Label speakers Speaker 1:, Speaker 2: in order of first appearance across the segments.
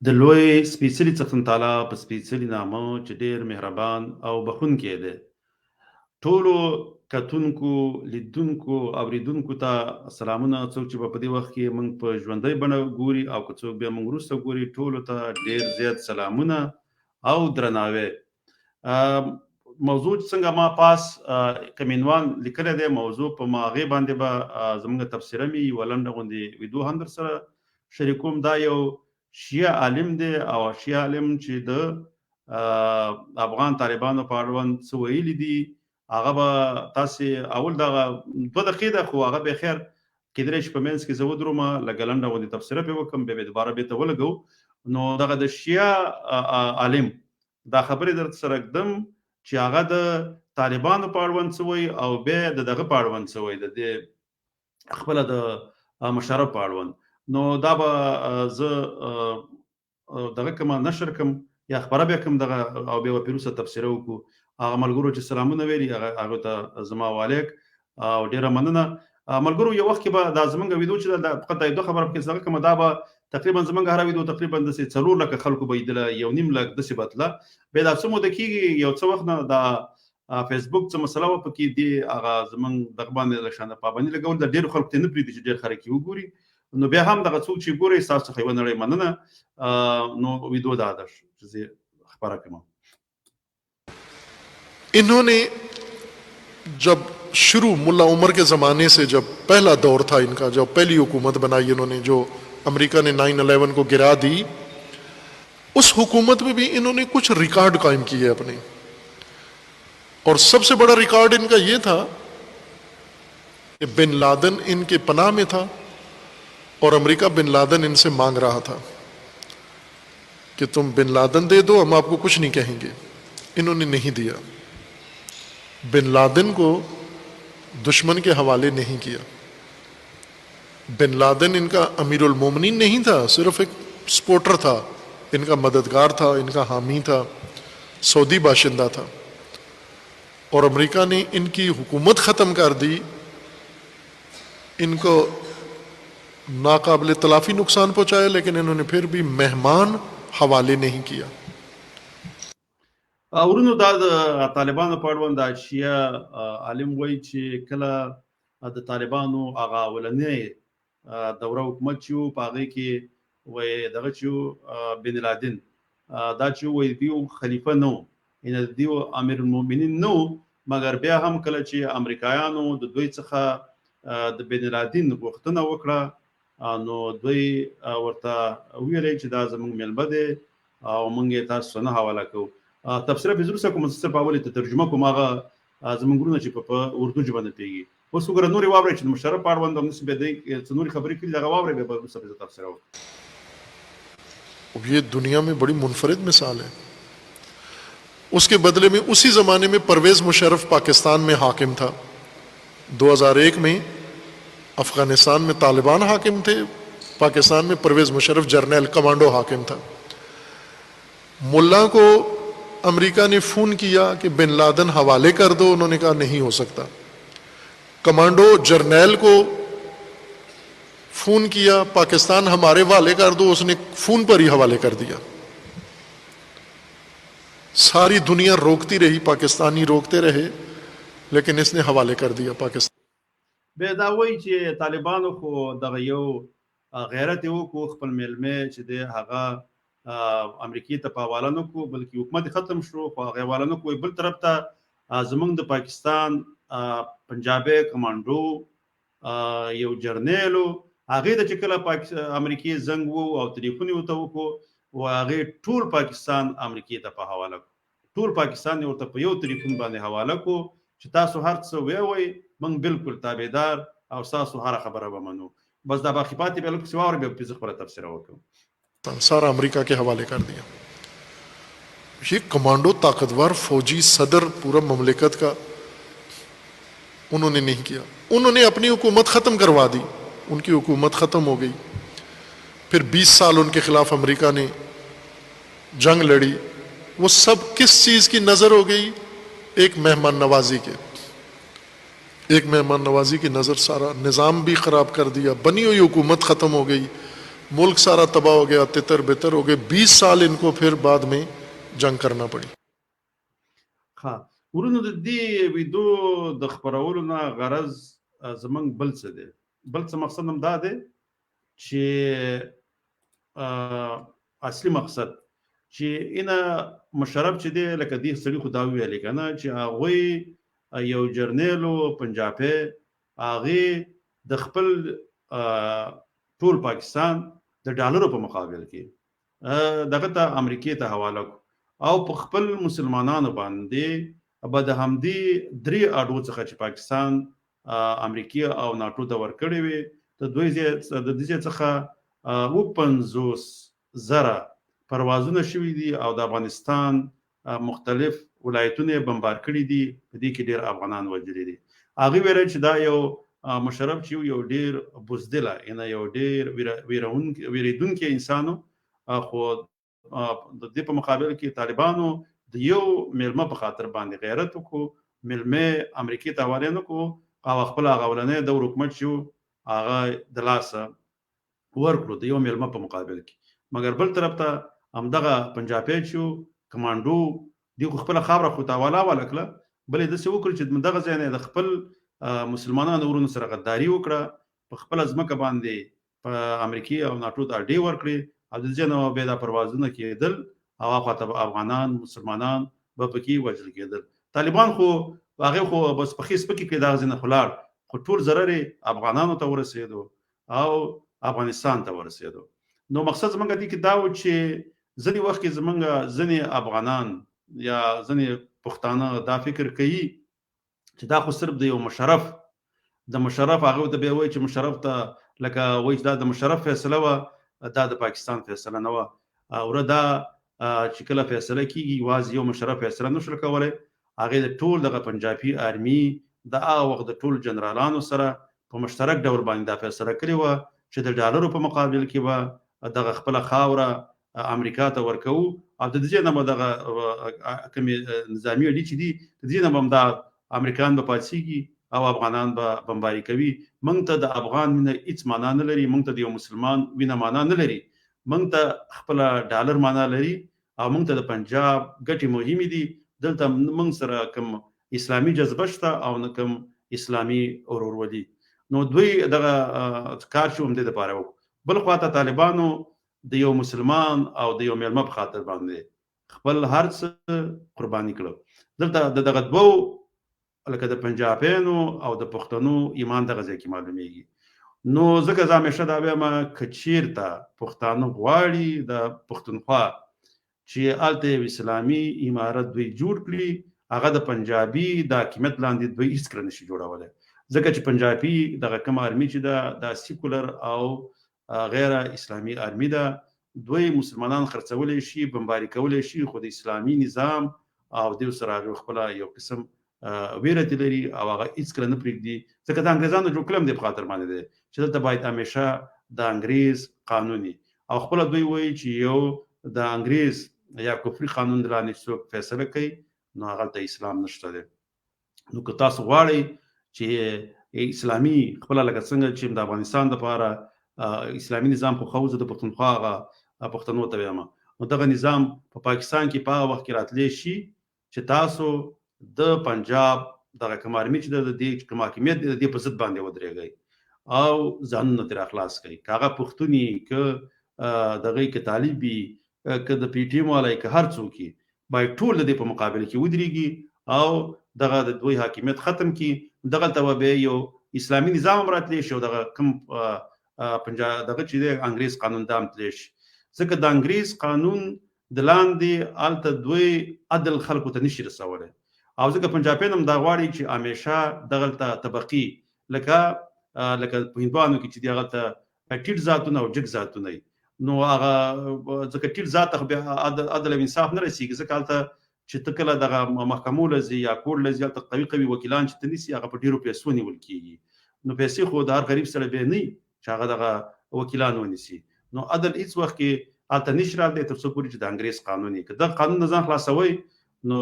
Speaker 1: د لوی سپېڅلي څښتن تعالی په سپېڅلي نامه چې ډېر مهربان او بخښونکی دی. ټولو کتونکو، لیدونکو، اورېدونکو ته سلامونه. څوک چې په دې وخت کې موږ په ژوندۍ بڼه ګوري او که څوک بیا موږ وروسته ګوري، ټولو ته ډېر زیات سلامونه او درناوی. موضوع چې څنګه ما پاس کمینوان لیکلی دی، موضوع په هغې باندې به زموږ تبصره مې یوه لنډه غوندې ویډیو هم در سره شریکوم. دا یو شیعه عالم دی او شیعه عالم چې د افغان طالبانو په اړوند څه ویلي دي، هغه به تاسې اول دغه 2 دقیقې ده، خو هغه به خیر کیدلی شي په منځ کې زه ودرومه، لږه لنډه غوندې تبصره پرې وکړم، بیا به دوباره بېرته ولګو. نو دغه د شیعه عالم دا خبرې درته سره ږدم چې هغه د طالبانو په اړوند څه وایي او بیا د دغه په اړوند څه وایي، د دې خپله د مشرف په اړوند. نو دا به زه دغه کومه نشر کم یا خبره بیا کوم دغه او بیا به پرې وروسته تبصره وکړو. هغه ملګرو چې سلامونه ویلي هغو ته زما وعلیک او ډېره مننه. ملګرو یو وخت کې به دا زموږ ویډیو چې ده فقط دا یو 2 خبره پکې دغه کومه، دا به تقریبا زموږ هره ویډیو تقریبا داسې 4 لکه خلکو به لیدله، 1.5 لک داسې به تله. بیا دا څه موده کېږي یو څه وخت نه دا فیسبوک څه مسله وه پکې دې هغه زموږ دغه باندې لږ شانته پابندي لګول، د ډېرو خلکو ته نه پرېږدي چې ډېر خلک یې وګوري. نو بیا هم دغه څوک چې ګوري ستاسو څخه یوه نړۍ مننه. نو ویډیو دا ده چې زه خبره کوم.
Speaker 2: इन्होंने जब शुरू मुल्ला उमर के ज़माने से जब पहला दौर था इनका, जब पहली हुकूमत बनाई इन्होंने, जो अमेरिका ने 9/11 को गिरा दी, उस हुकूमत में भी इन्होंने कुछ रिकॉर्ड कायम किए अपने। और सबसे बड़ा रिकॉर्ड इनका ये था कि बिन लादेन इनके पनाह में था और अमेरिका बिन लादेन इनसे मांग रहा था कि तुम बिन लादेन दे दो, हम आपको कुछ नहीं कहेंगे। इन्होंने नहीं दिया, बिन लादेन को दुश्मन के हवाले नहीं किया। बिन लादेन इनका अमीरुल मोमिनीन नहीं था, सिर्फ एक सपोर्टर था, इनका मददगार था, इनका हामी था, सऊदी बाशिंदा था। और अमेरिका ने इनकी हुकूमत ख़त्म कर दी, इनको नाकाबिल तलाफ़ी नुकसान पहुँचाया, लेकिन इन्होंने फिर भी मेहमान हवाले नहीं किया।
Speaker 1: ورونو دا د طالبانو په اړوند دا شیعه عالم وایي چې کله د طالبانو هغه اولنۍ دوره حکومت چې و په هغې کې وایي دغه چې و بن لادن دا چې وایي دیو خلیفه نه و، یعنې دیو امیر المؤمنین نه و، مګر بیا هم کله چې امریکایانو د دوی څخه د بن لادن غوښتنه وکړه، نو دوی ورته وویلې چې دا زموږ میلمه دی او موږ یې تاسو نه حواله کوو. تبصره به وروسته کوم، صرف اول ته ترجمه کوم، هغه زموږ وروڼه چې په اردو ژبه نه پوهېږي. اوس وګوره نورې واورئ چې د مشرف په اړوند همداسې بیا دوی څه نورې خبرې کړي، دغه واورئ، بیا به وروسته به زه تبصره وکړم.
Speaker 2: ये दुनिया में बड़ी मुनफरिद मिसाल है। उसके बदले में उसी ज़माने में परवेज़ मुशर्रफ पाकिस्तान में हाकिम था। 2001 में अफ़गानिस्तान में तालिबान हाकिम थे, पाकिस्तान में परवेज़ मुशर्रफ जर्नल कमांडो हाकिम था। मुल्ला को अमेरिका ने फ़ोन किया कि बिन लादेन हवाले कर दो, उन्होंने कहा नहीं हो सकता। कमांडो जर्नैल को फ़ोन किया, पाकिस्तान हमारे हवाले कर दो, उसने फ़ोन पर ही हवाले कर दिया। सारी दुनिया रोकती रही, पाकिस्तानी रोकते रहे, लेकिन इसने हवाले कर दिया पाकिस्तान।
Speaker 1: بیا دا وایي چې طالبانو خو دغه یو غیرت یې وکړو، خپل میلمه چې دی هغه امریکې ته په حواله نه کړو، بلکې حکومت ختم شو، خو هغه حواله نه کړو. بل طرف ته زموږ د پاکستان پنجابي کمانډو یو جرنیل و، هغې ته چې کله امریکې زنګ و او تلیفون یې ورته وکړو، هغې ټول پاکستان امریکې ته په حواله کړو. ټول پاکستان یې ورته په یو تلیفون باندې حواله کړو چې تاسو هر څه ووایئ، موږ بالکل تابعدار او ستاسو هره خبره به منو. بس دا باقي پاتې بیا لږ څه واورئ، بیا پرې زه خپله تبصره وکړم.
Speaker 2: सारा अमेरिका के हवाले कर दिया। ये कमांडो ताकतवर फौजी सदर पूरा ममलिकत का, उन्होंने नहीं किया। उन्होंने अपनी हुकूमत ख़त्म करवा दी, उनकी हुकूमत ख़त्म हो गई। फिर 20 साल उनके ख़िलाफ़ अमेरिका ने जंग लड़ी। वो सब किस चीज़ की नज़र हो गई? एक मेहमान नवाजी के, एक मेहमान नवाजी की नज़र सारा निज़ाम भी ख़राब कर दिया, बनी हुई हुकूमत ख़त्म हो गई, मुल्क सारा तबाह हो गया, तितर बितर हो गए। 20 साल इनको फिर बाद में जंग करना पड़ी।
Speaker 1: ها ورونو د دې ویډیو د خبرولو نه غرض زمونږ بل څه دی، بل څه مقصد هم دا دی چې اصلي مقصد چې اینا مشرف چې دی لکه دې سړي خو دا ویلې کنه چې هغه یو جرنیل او پنجابي هغه د خپل ټول پاکستان د ډالرو په مقابل کې دغه ته امریکای ته حواله کو او په خپل مسلمانانو باندې به د همدې درې اډو څخه چې پاکستان امریکای او ناتو ته ورکړي وي د دې څخه 50,000 پروازونه شوي دي او د افغانستان مختلف ولایتونه بمبار کړي دي، په دې کې ډېر افغانان وژلي دي. هغه ویل چې دا یو مشرف چې یو ډېر بزدله یو ډېر ویریدونکی انسانو، خو د دې په مقابل کې طالبانو د یو میلمه په خاطر باندې غیرت وکړو، میلمه امریکای ته حواله نه کړو او خپل غولنې د حکومت شو هغه د لاسه ورکړو د یو میلمه په مقابل کې. مګر بل طرف ته همدغه پنجابي چې کمانډو دی خپل خبره خو ته حواله ولکله، بلې د څه وکړي چې دغه ځای نه د خپل مسلمانانو ورونو سره غداري وکړه، په خپل ځمکه باندې په امریکای او ناتو ته اډې ورکړي او د ځینو به دا پروازونه کېدل او هغه افغانان مسلمانان به پکې وژل کېدل. طالبان خو هغه خو بس په خیس پکې کې دا ځنه خلاړ، خو ټول ضرر افغانانو ته ورسېدو او افغانستان ته ورسېدو. نو مقصد زمونږ دی کې دا و چې ځنې وخت کې زمونږ ځنې افغانان یا ځنې پښتانه دا فکر کوي چې دا خو صرف د یو مشرف هغه ته به وایي چې مشرف ته لکه وایي دا د مشرف فیصله وه، دا د پاکستان فیصله نه وه او دا چې کله فیصله کیږي یوازې یو مشرف فیصله نشو کولی، هغه د ټول دغه پنجابي آرمي د هغه وخت د ټول جنرالانو سره په مشترک ډول باندې دا فیصله کړې وه چې د ډالرو په مقابل کې به دغه خپل خاوره امریکا ته ورکو او د دې نه دغه کومې نظامی اړیکې چې دي د دې نه هم دا امریکایان به پاتېږي او افغانان به بمباري کوي. موږ ته د افغان مینه هیڅ معنا نه لري، موږ ته د یو مسلمان وینه معنا نه لري، موږ ته خپل ډالر معنا لري او موږ ته د پنجاب ګټې مهمې دي. دلته موږ سره کوم اسلامي جذبه شته او نه کوم اسلامي ورورولي. نو دوی دغه کار شو هم د لپاره وکړو. بل خواته طالبانو د یو مسلمان او د یو میلمه په خاطر باندې خپل هر څه قرباني کړو. دلته دغه دوه لکه د پنجابیانو او د پښتنو ایمان دغه ځای کې معلومیږي. نو ځکه زه همیشه دا وایم که چیرته پښتانه غواړي د پښتونخوا چې هلته اسلامي امارت دوی جوړ کړي، هغه د پنجابي د حاکمیت لاندې دوی هېڅکله نشي جوړولی، ځکه چې پنجابي دغه کوم آرمي چې ده دا سیکولر او غیر اسلامي آرمي ده، دوی مسلمانان خرڅولی شي بمباري کولی شي، خو د اسلامي نظام او دوی سره خپله یو قسم ویره لري او هغه هېڅکله نه پرېږدي، ځکه د انګریزانو جوړ کړی هم دې په خاطر باندې دی چې دلته باید همیشه د انګریز قانون وي او خپله دوی وایي چې یو د انګریز یا کفري قانون لاندې څوک فیصله کوي نو هغلته اسلام نشته دی. نو که تاسو غواړئ چې اسلامي خپله لکه څنګه چې د افغانستان دپاره اسلامي نظام خوښوو، زه د پښتونخوا هغه پښتنو ته وایم، نو دغه نظام په پاکستان کې په هغه وخت کې راتلی شي چې تاسو د پنجاب دغه کوم آرمي چې د دې کوم حاکمیت د دې په ضد باندې ودرېږئ او ځانونه ترې خلاص کړئ، که هغه پښتون وي که دغه که طالب وي که د پي ټي ایم والا که هر څوک وي، باید ټول د دې په مقابل کې ودرېږي او دغه د دوی حاکمیت ختم کړي. دغلته به یو اسلامي نظام هم راتلی شي او دغه کوم پنجاب دغه چې دی انګریز قانون دا هم تلی شي، ځکه د انګریز قانون د لاندې هلته دوی عدل خلکو ته نشي رسولی او ځکه پنجابیان هم دا غواړي چې همیشه دغلته طبقي لکه په هندوانو کې چې دی هغلته ټیټ ذاتونه او جګ ذاتونه وي، نو هغه ځکه ټیټ ذات ته بیا عدل او انصاف نه رسېږي، ځکه هلته چې ته کله دغه محکمو له ځې یا کور له ځې هلته قوي وکیلان چې ته نیسي هغه په ډېرو پیسو نیول کېږي، نو پیسې خو د هر غریب سره بیا نه وي چې هغه دغه وکیلان ونیسي. نو عدل هېڅ وخت کې هلته نشي راتلی تر څو پورې چې د انګریز قانون وي. که دغه قانون نه ځان خلاصوئ نو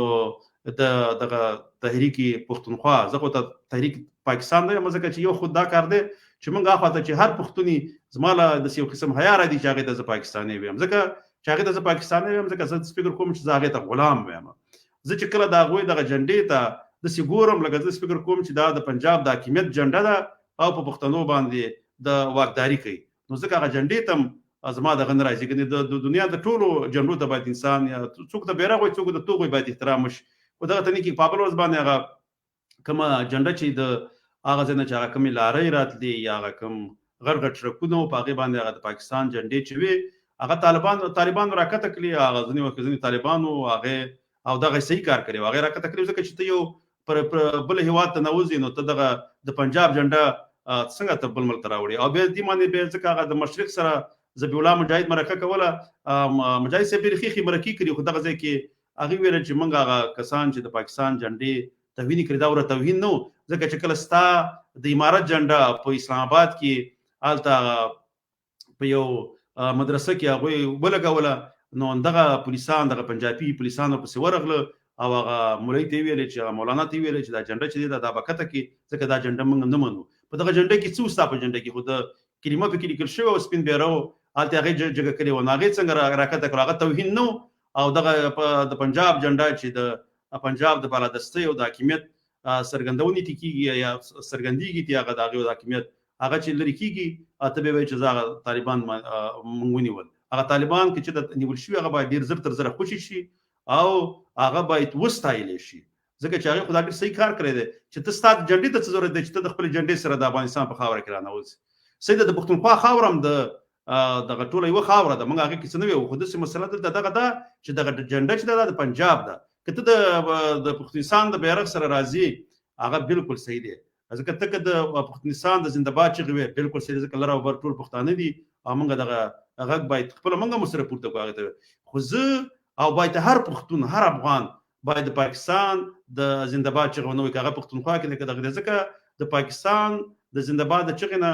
Speaker 1: دغه تحریک پښتونخوا، زه خو ته تحریک پاکستان نه یم، ځکه چې یو خود دا کار دی چې موږ اخواته چې هر پښتوني زماله د یو قسم حیا را دي چې هغه ته پاکستاني ویم ځکه چې هغه ته پاکستاني ویم ځکه زه فکر کوم چې هغه ته غلام ویم زه چې کله دا غوي دغه جنډې ته د سیګورم لکه زه فکر کوم چې دا د پنجاب د حکومت جنډه ده او په پښتنو باندې د واکداري کوي نو ځکه هغه جنډې تم زما د غن راځي کنه د دنیا د ټولو جنډو ته باید انسان یا څوک د بیرغ وي څوک د توغ باید احترام وشي او دغه تنه کې پاپل ورځ باندې هغه کومه جنډه چې د هغه ځنه چې هغه کومې لارې راتلي یا هغه کوم غرغټ ټرکونه په هغه باندې هغه د پاکستان جنډې چې وي هغه طالبان راکته کړي هغه ځنی وخت ځنی طالبانو هغه او دغه صحیح کار کړي هغه راکته کړي ځکه چې ته یو پر بل هیواد ته نوځي نو ته دغه د پنجاب جنډه څنګه ته بل ملک راوړي او به دې باندې به ځکه هغه د مشرق سره ذبیح الله مجاهد مرکه کوله مجاهد سه بیرخي مرکی کړي خو دغه ځکه هغه ویل چې موږ هغه کسان چې د پاکستان جنډې توهین کړی دا ور توهین نو ځکه چې کله ستا د امارت جنډه په اسلام آباد کې آلته په یو مدرسه کې هغه ولګوله نو دغه پولیسان دغه پنجابي پولیسانو په ورغله او هغه مولوی تی ویل چې مولانا تی ویل چې دا جنډه چې دا بکته کې ځکه دا جنډه موږ نه منو په دغه جنډه کې څو ستا په جنډه کې خو د کلمه په کې لیکل شوی او سپین بیرو آلته هغه جګه کړي و ناغه څنګه راکته کړه هغه توهین نو او دغه د پنجاب جنډه چې د پنجاب د بالادستي او د حکومت سرګندونی کیږي یا سرګندېږي چې هغه دغه د حکومت هغه چې لري کیږي ته به چې هغه طالبان مونږ ول هغه طالبان چې د نیول شوی هغه باید ډیر زر تر زر خوشي شي او هغه باید وستایل شي ځکه چې هغه خدای صحیح کار کړی دی چې ته ستاسو جنډې ته ضرورت دی چې ته د خپل جنډې سره د افغانستان په خاور کې رانوځي سید د پښتونخوا خاورم دغه ټوله یو خاوره ده موږ هغه کې څه نه وي خو د مسله دغه ده چې دغه جنډه چې د پنجاب ده کته د پښتونستان د بیرغ سره راځي هغه بالکل صحیح دی ځکه ته د پښتونستان د زنده‌باد چې غوي بالکل صحیح ځکه لره او ټول پښتانه دي او موږ دغه هغه باید خپل موږ مسره پورته کوو خو زه او باید هر پښتون هر افغان باید د پاکستان د زنده‌باد چې غونوي هغه پښتونخوا کې دغه ځکه د پاکستان د زنده‌باد چې نه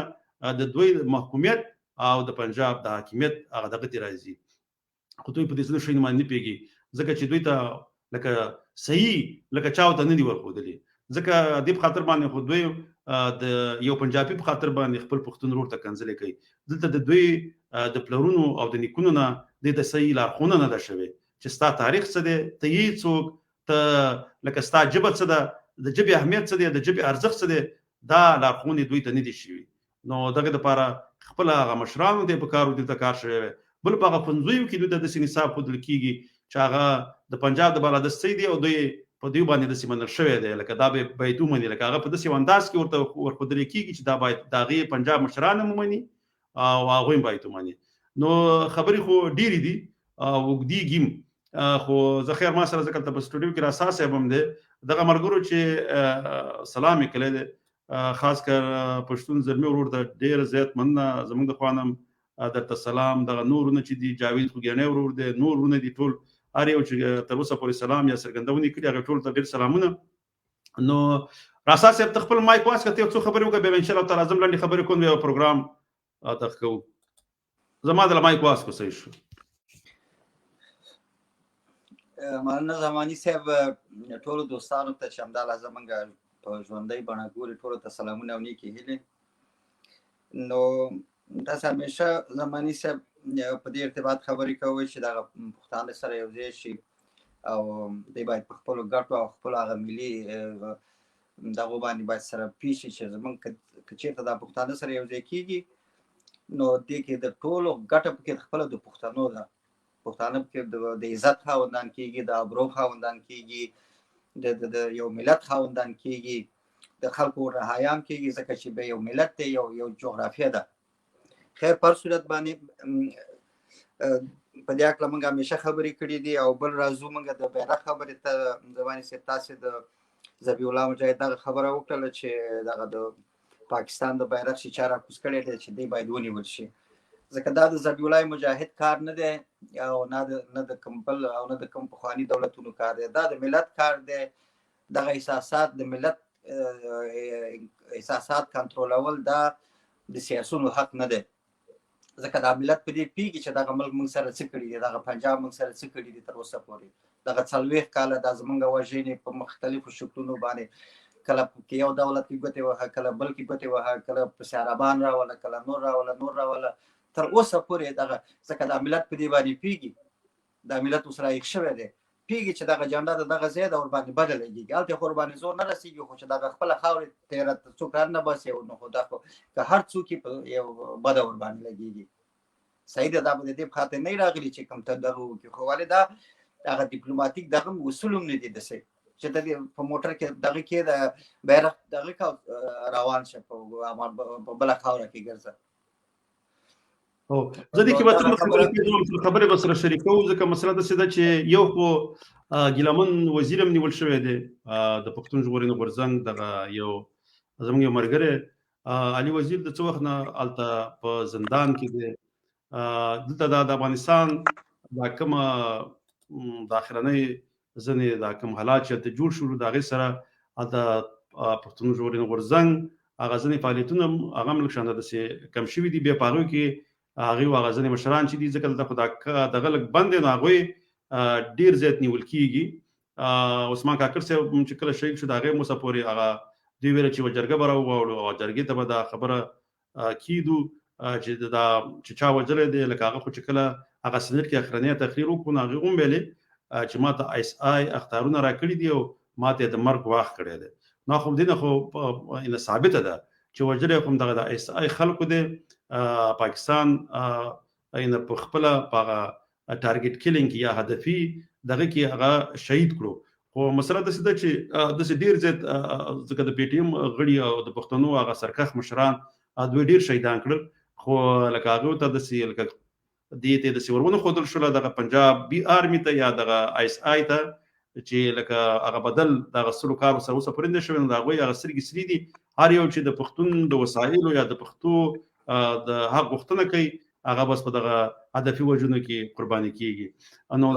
Speaker 1: د دوی محکومیت او د پنجاب د حاکمیت هغه دغه تی راځي خو دوی په دې څه شي نه پیږي ځکه چې دوی ته لکه صحیح لکه چاو ته نه دی ورخودلی ځکه د خاطر باندې خو دوی د یو پنجابي په خاطر باندې خپل پښتون ورته کنځلې کوي دلته د دوی د پلرونو او د نیکونو نه د صحیح لارښوونه نه ده شوی چې ستا تاریخ څه دی ته یې څوک ته لکه ستا ژبه څه ده د ژبې اهمیت څه دی د ژبې ارزښت څه دی دا لارښوونې دوی ته نه دي شوي نو دغه لپاره خپل هغه مشرانو دې په کارو دې ته کار شوی بل په هغه پنځویو کې دوی ته د نصاب ښودل کېږي چې هغه د پنجاب د بالادستۍ دی او دوی په دوی باندې د سیمنل شوی دی لکه دا به بیتو مني لکه هغه په داسې انداز کې ورته ورښودل کېږي چې دا باید دغه پنجاب مشران مني او هغه بیتو مني نو خبرې خو ډېری دي او وګدیږم خو زه خیر ما سره ځکه په سټوډیو کې اساس هم دی دغه مرګرو چې سلام کړي دي خاص کر پښتون زلمی ورور ته ډیر زیات مننه زموږ د خوانم درته سلام دغه نورونه چې دي جاوید خوګیانه ورور دي نورونه دي ټول هر یو چې تر اوسه پورې سلام یا سرګندونی کړي هغه ټول ته ډیر سلامونه نو راساس یې خپل مایک واس کته څو خبرې وکړه به ان شاء الله تعالی زم لاندې خبرې کوم یو پروګرام تخکو زما د مایک واس کو صحیح شو
Speaker 3: مولانا زمانی صاحب ټول دوستانو ته چې همدا زمونږ په ژوندۍ بڼه ګوري ټولو ته سلامونه او نیکې هیلې نو تاسو همیشه زمانی صاحب په دې ارتباط خبرې کوئ چې دغه پښتانه سره یو ځای شي او دوی باید په خپلو ګټو او خپلو هغه ملي دغو باندې باید سره پوه شي چې زمونږ که چېرته دا پښتانه سره یو ځای کېږي نو دې کې د ټولو ګټه پکې خپله د پښتنو ده پښتانه پکې د عزت خاوندان کېږي د ابرو خاوندان کېږي د یو ملت خاوندان کېږي د خلکو رهایان کېږي ځکه چې به یو ملت دی یو جغرافیه ده خیر پر صورت باندې په دې اړه موږ همیشه خبرې کړې دي او بل راځو موږ د بیرغ خبرې ته زماني صاحب تاسو د ذبیح الله مجاهد دغه خبره وکړله چې دغه د پاکستان د بیرغ چې چا راکوز کړی دی چې دی باید ونیول شي ځکه دا د ذبیح الله مجاهد کار نه دی او نه د کوم بل او نه د کوم پخواني دولتونو کار دی دا د ملت کار دی دغه احساسات د ملت احساسات کنټرولول دا د سیاسونو حق نه دی ځکه دا ملت په دې پیږي چې دغه ملک موږ سره څه کړي دي دغه پنجاب موږ سره څه کړي دي تر اوسه پورې دغه 40 کاله دا زمونږ وژنې په مختلفو شکلونو باندې کله کې یو دولت کې ګوتې وهه کله بل کې ګوتې وهه کله پسې عربان راوله کله نور راوله تر اوسه پورې دغه ځکه دا ملت په دې باندې پیږي دا ملت اوس رایښ شوی دی پیږي چې دغه جنډه د دغه ځای د ورباندې بدله کېږي هلته خو ورباندې زور نه رسېږي خو چې دغه خپله خاورې تېره څوک رانه باسي نو خو دا خو که هر څوک یې په یو بده ورباندې لګېږي صحیح ده دا به د دې په خاطر نه راغلي چې کوم ته دغه وکړي خو ولې دا هغه ډیپلوماتیک دغه اصول هم نه دي داسې چې د په موټر کې دغه کې د بیرغ دغه روان شه په بله خاوره کې ګرځه
Speaker 1: زه دې کې به خبرې به سره شریکوو ځکه مسله داسې ده چې یو خو ګیلمن وزیر هم نیول شوی دی د پښتون ژغورنې غورځنګ دغه یو زموږ یو ملګری علي وزیر د څه وخت نه هلته په زندان کې دی دلته د افغانستان دا کومه داخلنۍ ځینې دا کوم حالات چې هلته جوړ شول د هغې سره هلته پښتون ژغورنې غورځنګ هغه ځینې فعالیتونه هغه هم لږ شانته داسې کم شوي دي بیا په هغوی کې هغوی هغه ځینې مشران چې دي ځکه دلته خو دغه لږ بند دی نو هغوی ډېر زیات نیول کېږي عثمان کاکړ صاحب چې کله شهید شو د هغې موسه پورې هغه دوی ویله چې یوه جرګه به راوغواړو او جرګې ته به دا خبره کېږدو چې چا وژلی دی لکه هغه خو چې کله هغه سنټ کې اخرنی تقریر وکړو نو هغې هم ویلې چې ما ته ایس آی اخطارونه راکړي دي او ما ته یې د مرګ واخ کړی دی نو خو دې نه خو ثابته ده چې وژلی خو دغه د ایس آی خلکو دی پاکستان په خپله په هغه ټارګټ کیلینګ یا هدفي دغه کې هغه شهید کړو خو مسله داسې ده چې داسې ډېر زیات ځکه د پی ټي ایم غړي او د پښتنو هغه سرکښ مشران دوی ډېر شهیدان کړل خو لکه هغو ته داسې لکه دې ته داسې ورونه ښودل شوله دغه پنجاب بي آرمي ته یا دغه ایس آی ته چې لکه هغه بدل دغه سلو کارو سره اوسه پورې نه شوی نو د هغوی هغه سترګې سرې دي هر یو چې د پښتون د وسایلو یا د پښتو د حق غوښتنه کوي هغه بس په دغه هدفي وژنو کې قرباني کېږي نو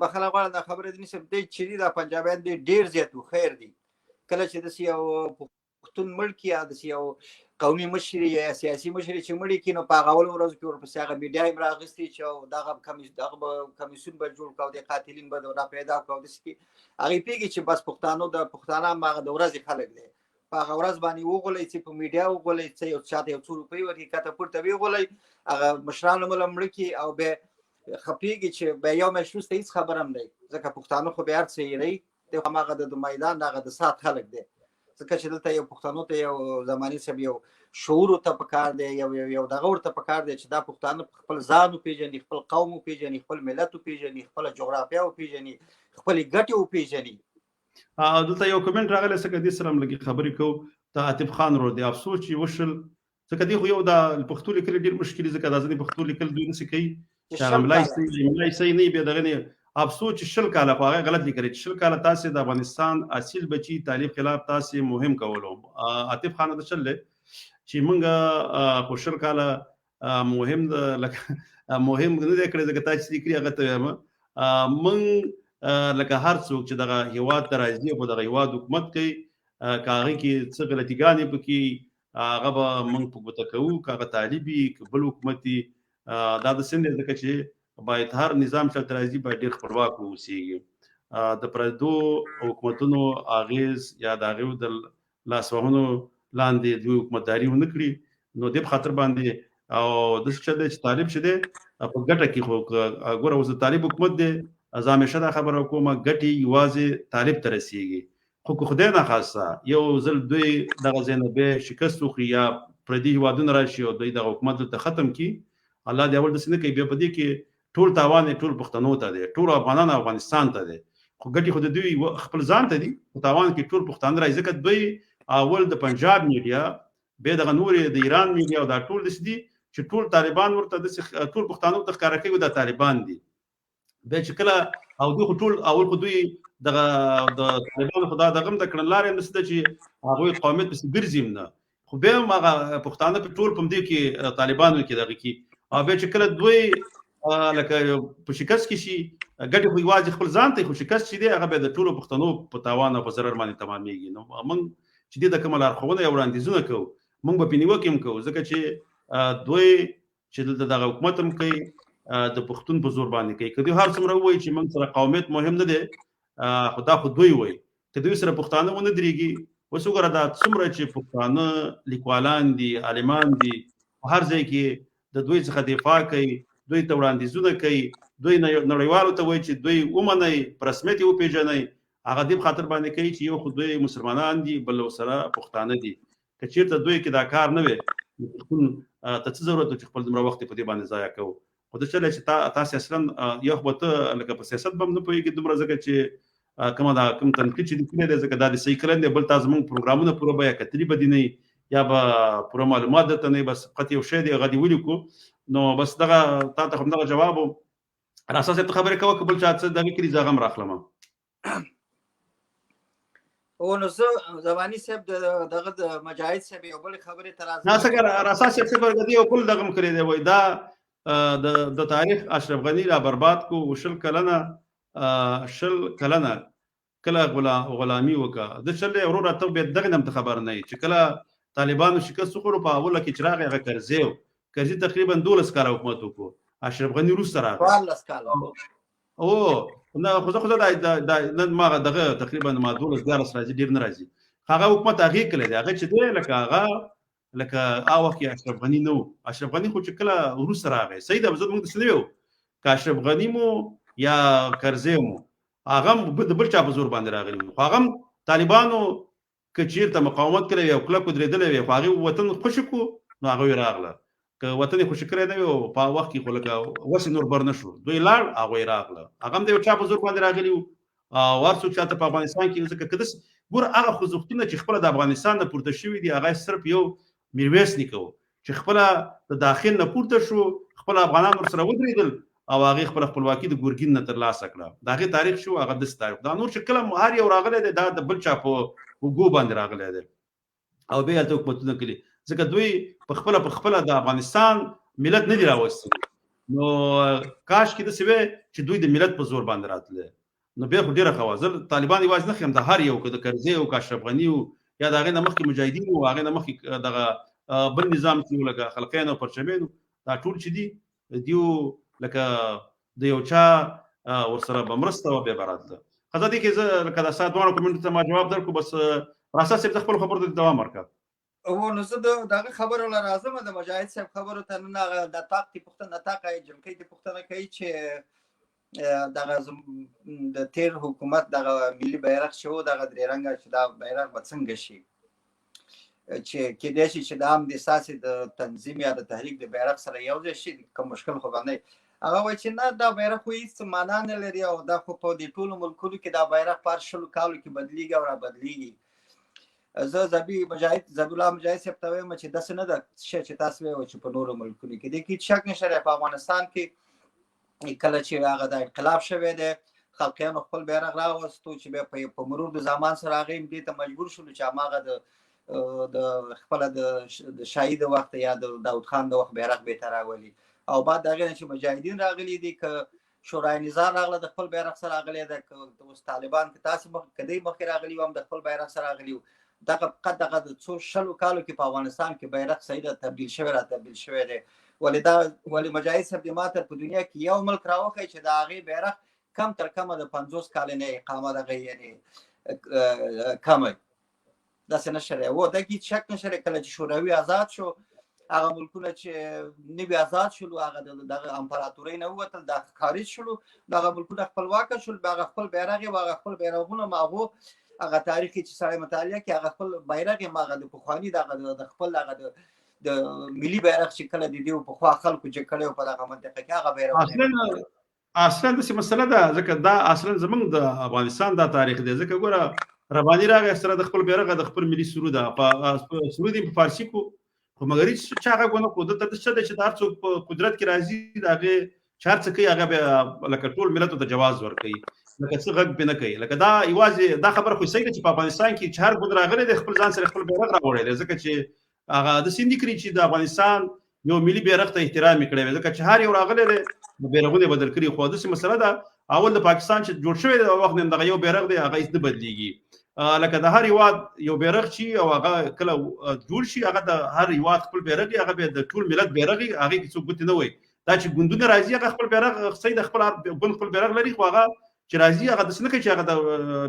Speaker 3: بخښنه غواړم دا خبره دې نصب دی چې دا پنجابیان دي ډېر زیات خیر دي کله چې داسې یو پښتون مړ کړي یا داسې یو قومي مشر یا سیاسي مشر چې مړ کړي نو په هغه اولو ورځو کې ورپسې هغه میډیا یې هم راغستې چې دغه کمیسیون به جوړ کړو د قاتلین به را پیدا کړو داسې کې هغې پوهېږي چې بس پښتانه هم هغه د ورځې خلک دی په هغه ورځ باندې وغولئ چې په میډیا وغولئ چې یو چاته یو څو روپۍ ورکړي کته پورته ویغولئ هغه مشران هم مړه کړي او بیا خپېږي چې بیا یو میاشت وروسته هېڅ خبر هم دی ځکه پښتانه خو بیا هر څه هېروي دی هماغه د میدان هغه د سات خلک دی ځکه چې دلته یو پښتنو ته یو زماني صاحب یو شعور ورته پکار دی یو دغه ورته پکار دی چې دا پښتانه خپل ځان وپېژني خپل قوم وپېژني خپل ملت وپېژني خپله جغرافیه وپېژني خپلې ګټې وپېژني
Speaker 1: دلته یو کومنټ راغلی څه دې سره هم لږې خبرې کوو د عاطف خان ورور دی افسوس چې وشل ځکه دی خو یو د پښتو لیکل ډېر مشکل دي ځکه دا ځینې پښتو لیکل دوی نسي کوي چې هغه ملای صحیح نه وي بیا دغه نه افسوس چې 20 کاله خو هغه غلط لیکلی چې 20 کاله تاسې د افغانستان اصیل بچي طالب خلاف تاسې مهم کولو عاطف خان د چل چې موږ خو 20 کاله مهم لکه مهم نه دی کړی ځکه تاسې لیکلي هغه ته وایم موږ لکه هر څوک چې دغه هیواد ته راځي او دغه هیواد حکومت کوي که هغې کې څه غلطیګانې پکې هغه به موږ په ګوته کوو که هغه طالب وي که بل حکومت وي دا داسې نه دی ځکه چې باید هر نظام چې هلته راځي باید ډېر خپلواک واوسېږي د پردو حکومتونو اغېز یا د هغې د لاسوهنو لاندې دوی حکومتداري ونه کړي نو دې په خاطر باندې او داسې چل دی چې طالب چې دی په ګټه کې خو ګوره اوس د طالب حکومت دی زه همیشه دا خبره کوم ګټې یوازې طالب ته رسېږي خو که خدای ناخواسته یو ځل دوی دغه ځای نه بیا شکست وخوري یا پردي هېوادونه راشي او دوی دغه حکومت دلته ختم کړي الله دې اول داسې نه کوي بیا په دې کې ټول تاوان یې ټول پښتنو ته دی ټول افغانان افغانستان ته دی خو ګټې خو د دوی خپل ځان ته دي په تاوان کې ټول پښتانه راځي ځکه دوی اول د پنجاب میډیا بیا دغه نورې د ایران میډیا او دا ټول داسې دي چې ټول طالبان ورته داسې ټول پښتانو ته ښکاره کوي دا طالبان دي بیا چې کله او دوی خو ټول اول خو دوی دغه د طالبانو خو دا دغه هم د کړنلارې هم داسې ده چې هغوی قومیت پسې ګرځي هم نه خو بیا هم هغه پښتانه په ټول په همدې کې طالبانو کې دغه کې او بیا چې کله دوی لکه په شکست کې شي ګټې خو یوازې خپل ځان ته خو شکست چې دی هغه بیا د ټولو پښتنو په تاوان او په ضرر باندې تمامېږي نو موږ چې دې د کومه لارښوونه یا وړاندیزونه کوو موږ به په نیوکې هم کوو ځکه چې دوی چې دلته دغه حکومت هم کوي د پښتون په زور باندې کوي که دوی هر څومره ووایي چې موږ سره قومیت مهم نه دی خو دا خو دوی وایي که دوی سره پښتانه ونه درېږي. اوس وګوره دا څومره چې پښتانه لیکوالان دي، عالمان دي، په هر ځای کې د دوی څخه دفاع کوي، دوی ته وړاندیزونه کوي، دوی نړیوالو ته وایي چې دوی ومنئ، په رسمیت یې وپېژنئ. هغه دې په خاطر باندې کوي چې یو خو دوی مسلمانان دي، بل سره پښتانه دي. که چېرته دوی کې دا کار نه وي نو پښتون ته څه ضرورت چې خپل دومره وخت په دې باندې ضایع کوو. خو د چله چې تاسو اصلا یو خو ته لکه په سیاست باندې نه پوهېږي دومره، ځکه چې کوم تنقید چې دی کړی دی ځکه دا د صحیح کړی دی. بل تا زموږ پروګرامونه پوره به یا کتلي به دي نه یا به پوره معلومات درته نه، بس فقط یو شی دی هغه دې ولیکو. نو بس دغه تا ته همدغه جواب و. راسا صاحب ته خبرې کوه که بل چا څه دغه کړي زه هغه هم راخلم.
Speaker 3: او نو زه زماني صاحب دغه د مجاهد صاحب یو بل خبرې ته راځم.
Speaker 1: نه څنګه راسا صاحب څه دی یو بل دغه هم کړی دی، وایي دا د تاریخ اشرف غني را برباد کو. 20 کلنه کله غلامي وکړه د چلې وروره ته به دغه نم خبر نه چې کله طالبانو شکست وخورو په اوله کې چراغ هغه کرزي تقریبا 12 کال حکومت وکړو. اشرف غني روسته راغی
Speaker 3: 12 کال.
Speaker 1: او نه خو دا نن ما دغه تقریبا ما 12 راځي ډیر نه راځي. هغه حکومت هغه کله دی هغه چې دی لکه هغه کې اشرف غني نو. اشرف غني خو چې کله روسته راغی سید ابزد موږ څه دیو که اشرف غني مو یا کرزي مو هغه د بل چا په زور باندې راغلی. خو هغه طالبانو که چیرته مقاومت کړی او کله کو درېدلی وي خو هغه وطن خوشی کو نو هغه راغله. که وطن خوشی کړی نه وي په وخت کې خو لکه وس نور بر نشو دوی لاړ هغه راغله. هغه د چا په زور باندې راغلی او ورڅو چاته په افغانستان کې ځکه کدس ګور هغه خوځښتونه چې خپل د افغانستان نه پورته شوی دي هغه صرف یو میرویس نیکو چې خپل د داخل نه پورته شو، خپل افغانان ورسره ودرېدل او هغه خپل خپلواکي د ګورګین نه ترلاسه کړه. دا هغه تاریخ شو، هغه د تاریخ. دا نور چې کله هر یو راغلی دی دا د بل چا په وګو باندې راغلی دی او به هلته حکومتونه کوي ځکه دوی په خپل د افغانستان ملت نه دی راوستي. نو کاش کې د سوي چې دوی د ملت په زور باندې راتله نو بیا خو ډیره خوازل طالبان یوازې نه خیم د هر یو د کرزي او اشرف غني یا د هغه نه مخکې مجاهدین او هغه نه مخکې دغه بل نظام چې لکه خلقین او پرچمین دا ټول چې دی دیو لکه د یو چا ورسره بمرسته او به براتله. خزه دي کې زه لکه د سات دوه کومنټ ته ما جواب درکو بس راسا صاحب خپل خبرو ته دوام ورکړه.
Speaker 3: او نو زه دغه خبرو لازم د مجاهد صاحب خبرو ته نه د طاقت پختنه طاقت جمکې د پختنه کوي چې دغه د تیر حکومت دغه ملي بیرغ شو دغه درې رنګه چې دا بیرغ به څنګه شي چې کې د شي چې د عام د اساسي د تنظیم یا د تحریک د بیرغ سره یو ځای شي کوم مشکل خو باندې هغه وایي چې نه دا بیرغ خو هیڅ معنا نه لري او دا خو په دې ټولو ملکونو کې دا بیرغ پر شلو کالو کې بدلیږي او را بدلیږي. زه زبی الله مجاهد صاحب ته وایم چې داسې نه ده چې تاسو وایئ چې په نورو ملکونو کې د هیڅ شک نشته. په افغانستان کې کله چې هغه د انقلاب شوی دی خلقیانو خپل بیرغ راوستو چې بیا په مرور د زمان سره هغه دې ته مجبور شول چې هماغه د خپل د شاهي د وخت یا د داود خان د وخت بیرغ بیرته راولي او بعد دغه چې مجاهدین راغلي دي که شورای نظام راغله د خپل بیرغ سره راغلي ده که اوس طالبان که تاسو کدی مخکې راغلي هم د خپل بیرغ سره راغلي دغه فقط دغه څو شلو کالو کې په افغانستان کې بیرغ صحیح تبدیل شوی دی. ولې مجاهد صاحب د ماته په دنیا کې یو ملک راوخی چې د هغې بیرغ کم تر کمه د 50 کال نه اقامه دغه یعنې کمه داسې نشته دی. دغه هېڅ شک نشته دی کله چې شوروي آزاد شو هغه ملکونه چې نوي آزاد شولو هغه دغه امپراتورۍ نه ووتل د خارج شولو دغه ملکونه خپلواکه شول هغه خپل بیرغ یې هغه خپل بیرغونه هغه تاریخ چې سړی مطالعه کوي هغه خپل بیرغ یې هغه د پخواني د خپل هغه د ملي بیرغ چې کله د دې پخوا خلکو چې کړی په دغه منطقه کې هغه بیرغ
Speaker 1: اصلا داسې مسله ده ځکه دا اصلا زموږ د افغانستان دا تاریخ دی. ځکه ګوره رباني راغی سره د خپل بیرغ د خپل ملي سرود سرود په فارسي کو خو مګر هیڅ چا هغه ونه کو د څه د چې هر څوک په قدرت کې راځي د هغې چې هر څه کوي هغه لکه ټول ملتو ته جواز ورکوي لکه څه غږ پې نه کوي. لکه دا یوازې دا خبره خو صحیح ده چې په افغانستان کې چې هر ګوند راغلی دی خپل ځان سره خپل بیرغ راوړی دی ځکه چې هغه داسې نه کړي چې د افغانستان یو ملي بیرغ ته احترام یې کړی وي ځکه چې هر یو راغلی دی نو بیرغونه یې بدل کړي. خو داسې مسله ده اول د پاکستان چې جوړ شوی دی وخت نه دغه یو بیرغ دی هغه هېڅ نه بدلېږي. لکه د هر هیواد یو بیرغ چې او هغه کله جوړ شي هغه د هر هیواد خپل بیرغ هغه به د ټول ملت بیرغ هغه کې څوک ګوتې نه وي. دا چې ګوندونه راځي هغه خپل بیرغ صحیح د خپل ګوند خپل بیرغ لري خو هغه چې راځي هغه داسې نه کوي چې هغه د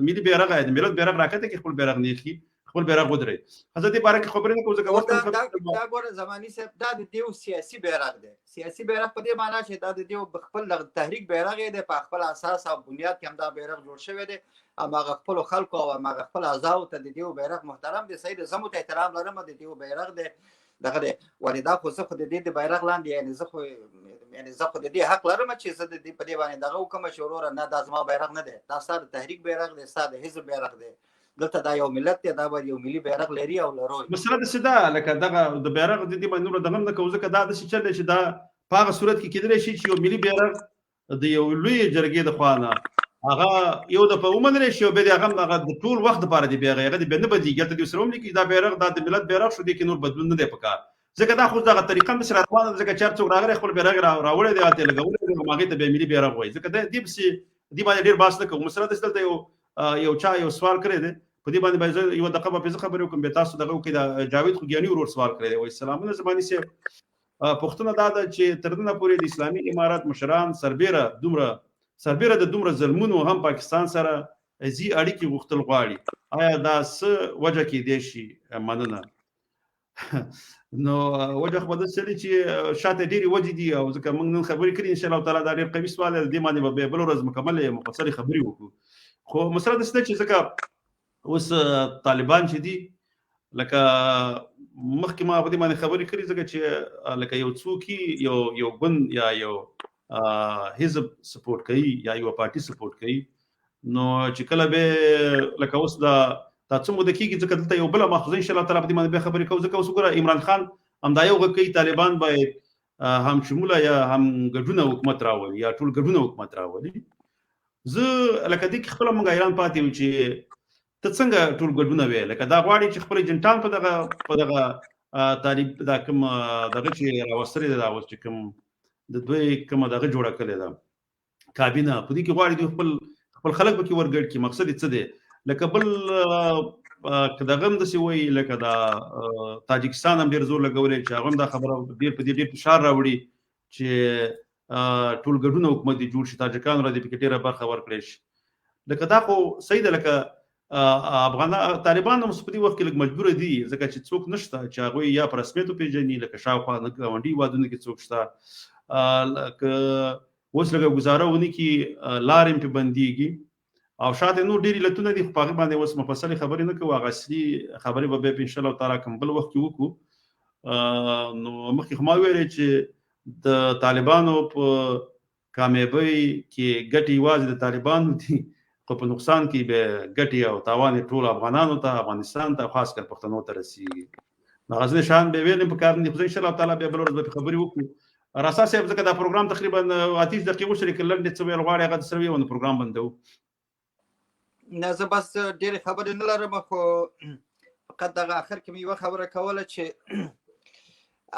Speaker 1: ملي بیرغ د ملت بیرغ راکته کې خپل بیرغ نه اخلي خپل بیرغ ودرې. حضرت بارک خبرې نه کوو ځکه وخت
Speaker 3: دا ګوره زماني صاحب دا د دیو سیاسي بیرغ دی. سیاسي بیرغ په دې معنی چې دا د دیو خپل تحریک بیرغ دی، په خپل اساس او بنیاد کې هم دا بیرغ جوړ شوی دی. هغه خپل خلکو او هغه خپل اعضاء ته د دیو بیرغ محترم دی. سید زمو ته احترام لرم، د دیو بیرغ دی دغه دی. ولې دا خو زه خو د دې د بیرغ لاندې یعنی زه خو د دې حق لرم چې زه د دې په دې باندې دغه وکم چې وروره نه دا زما بیرغ نه دی، دا ستا د تحریک بیرغ دی، ستا د حزب بیرغ دی. دلته دا یو ملت دی، دا باید یو ملي بیرغ لري او لرو.
Speaker 1: مسله داسې ده لکه دغه د بیرغ د دې باندې نور دغه نه کوو ځکه دا داسې چل دی چې دا په هغه صورت کې کېدلی شي چې یو ملي بیرغ د یو لوی جرګې د خوا نه هغه یو دفعه ومنلی شي او بیا د هغه د ټول وخت دپاره دی بیرغ هغه د بیا نه بدلېږي. هلته دې ورسره ولیکي دا بیرغ دا د ملت بیرغ شو، دې کې نور بدلون نه دی پکار. ځکه دا خو دغه طریقه هم داسې روانه ده ځکه چې هر څوک راغلی خپل بیرغ راوړی دی هلته یې لګولی دی هغې ته بیا ملي بیرغ وایي. ځکه دې پسې دې باندې ډېر بحث نه کوو. مسله داسې دلته یو چا یو سوال کړی دی په دې باندې باید یوه دقیقه به پنځه خبرې وکړم بیا تاسو دغه وکړئ. د جاوید خوږیاني ورور سوال کړی دی، وایي سلامونه زماني صاحب، پوښتنه دا ده چې تر ننه پورې د اسلامي امارات مشران سربیره د دومره ظلمونو هم پاکستان سره ځي اړیکې غوښتل غواړي، آیا دا څه وجه کیدی شي؟ مننه. نو وجه خو داسې دی چې شاته ډېرې وجې دي او ځکه موږ نن خبرې کړي انشاءالله تعالی دا ډېر قوي سوال دی، دې باندې به بیا بله ورځ مکملې مفصلې خبرې وکړو. خو مسله داسې ده چې ځکه اوس طالبان چې دي لکه مخکې ما په دې باندې خبرې کړي ځکه چې لکه یو څوک یو ګوند یا یو حزب سپورټ کوي یا یو پارټي سپورټ کوي، نو چې کله به لکه اوس دا څه موده کېږي ځکه دلته یو بله ماخذه انشاءالله تعالی په دې باندې بیا خبرې کوو. ځکه اوس وګوره عمران خان همدا یو غږ کوي طالبان باید هم شموله یا هم ګډونه حکومت راولي یا ټول ګډونه حکومت راولي. زه لکه دې کې خپله موږ حیران پاتې یو چې ته څنګه ټول ګډونه وې؟ لکه دا غواړي چې خپل ایجنټان په دغه طالب دا کوم دغه چې راوستلې ده اوس چې کوم د دوی کومه دغه جوړه کړې ده کابینه، په دې کې غواړي دوی خپل خلک پکې ورګډ کړي. مقصد یې څه دی؟ لکه بل که دغه هم داسې وایي لکه دا تاجکستان هم ډېر زور لګولی چې هغه هم دا خبره ډېر په دې ډېر فشار راوړي چې ټول ګډونه حکومت دې جوړ شي، تاجکانو را دې پکې ډېره برخه ورکړی شي. لکه دا خو صحیح ده، لکه طالبان هم په دې وخت کې لږ مجبوره دي ځکه چې څوک نشته چې هغوی یا په رسمیت وپېژني، لکه شاوخوا ګاونډي هېوادونو کې څوک شته، که اوس لږه ګزاره ونه کړي لارې هم پرې بندېږي او شاته نور ډېر علتونه دي، خو په هغې باندې اوس مفصلې خبرې نه کوو. هغه اصلي خبرې به بیا په انشاءالله تعالی کوم بل وخت کې وکړو. نو مخکې خو ما ویلې چې د طالبانو په کامیابۍ کې ګټې یوازې د طالبانو دي، خو په نقصان کې به ګټې او تاوان یې ټول افغانانو ته، افغانستان ته، خاص کر پښتنو ته رسېږي. نو غزني شان به ویل په کار نه دي، خو انشاءالله تعالی بیا بله ورځ به خبرې وکړو. راسا صاحب ځکه دا پروګرام تقریبا 30 دقیقې وشرې که لنډ څه ویل غواړي هغه درسره ویې نو پروګرام بندوو.
Speaker 3: نه زه بس ډېرې خبرې نه لرم، خو فقط دغه اخر کې مې یوه خبره کوله چې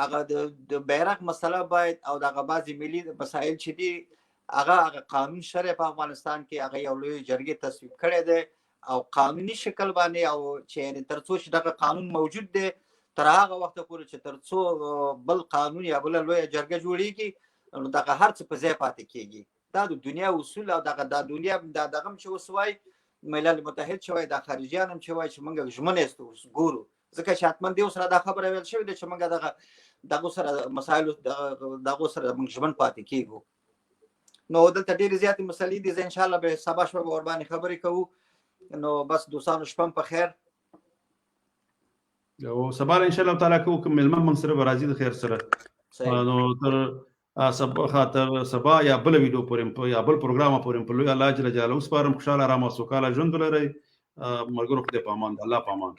Speaker 3: هغه د بیرغ مسله باید او دغه بعضې ملي مسایل چې دي هغه قانون شرع په افغانستان کې هغه یو لوی جرګې تصویب کړی دی او قانوني شکل باندې، او چې تر څو چې دغه قانون موجود دی تر هغه وخته پورې چې تر څو بل قانون یا بله لویه جرګه جوړېږي نو دغه هر څه په ځای پاتې کېږي. دا د دنیا اصول او دغه دنیا دغه هم چې اوس وایي ملل متحد چې وایي دا خارجیان هم چې وایي چې موږ ژمنې است ګورو، ځکه چې حتما دې سره دا خبره ویل شوې ده چې موږ دغه سره مسایلو دغو سره موږ ژمن پاتې کېږو. نو دلته ډېرې زیاتې مسلې دي، زه انشاءالله به سبا شپه به ورباندې خبرې کوو. نو بس دوستانو شپه په خیر
Speaker 1: او سبا انشاءالله تعالی کوو کوم مېلمه موږ سره به راځي د خیر سره. نو تر سبا یا بل ویډیو پورې یا بل پروګرام پورې په لوی الله جل جلاله سپارم. خوشاله آرام او سوکاله ژوند ولرئ. ملګرو خدای په امان، الله په امان.